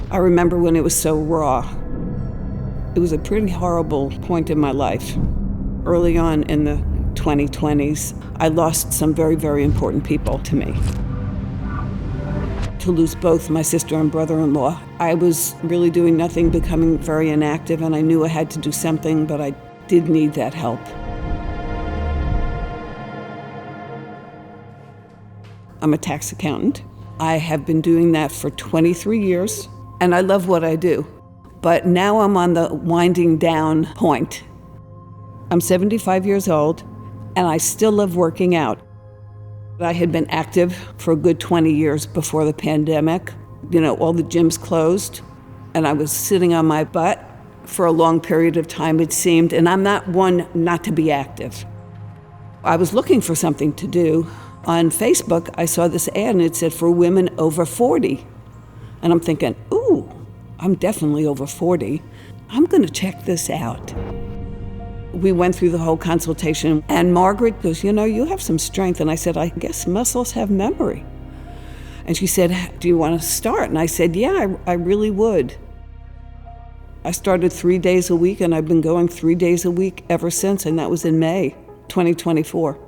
I remember when it was so raw. It was a pretty horrible point in my life. Early on in the 2020s, I lost some very, very important people to me. To lose both my sister and brother-in-law, I was really doing nothing, becoming very inactive, and I knew I had to do something, but I did need that help. I'm a tax accountant. I have been doing that for 23 years, and I love what I do. But now I'm on the winding down point. I'm 75 years old, and I still love working out. I had been active for a good 20 years before the pandemic. All the gyms closed, and I was sitting on my butt for a long period of time, it seemed, and I'm not one not to be active. I was looking for something to do. On Facebook, I saw this ad, and it said for women over 40. And I'm thinking, ooh, I'm definitely over 40. I'm gonna check this out. We went through the whole consultation, and Margaret goes, you have some strength. And I said, I guess muscles have memory. And she said, do you want to start? And I said, yeah, I really would. I started 3 days a week, and I've been going 3 days a week ever since, and that was in May 2024.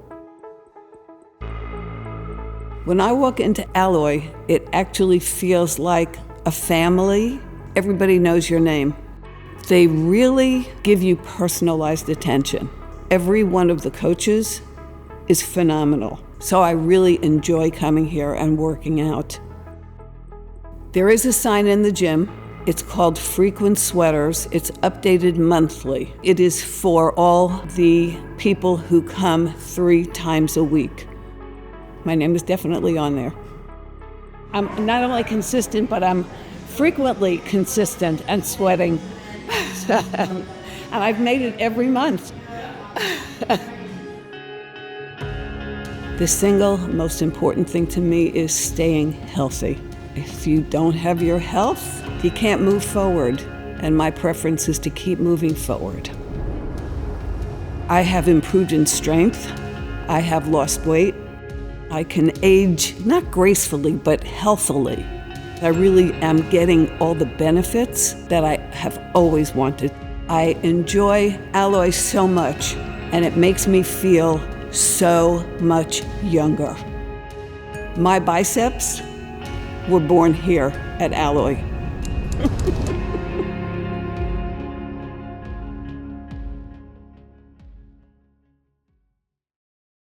When I walk into Alloy, it actually feels like a family. Everybody knows your name. They really give you personalized attention. Every one of the coaches is phenomenal. So I really enjoy coming here and working out. There is a sign in the gym. It's called Frequent Sweaters. It's updated monthly. It is for all the people who come 3 times a week. My name is definitely on there. I'm not only consistent, but I'm frequently consistent and sweating. And I've made it every month. The single most important thing to me is staying healthy. If you don't have your health, you can't move forward. And my preference is to keep moving forward. I have improved in strength. I have lost weight. I can age, not gracefully, but healthily. I really am getting all the benefits that I have always wanted. I enjoy Alloy so much, and it makes me feel so much younger. My biceps were born here at Alloy.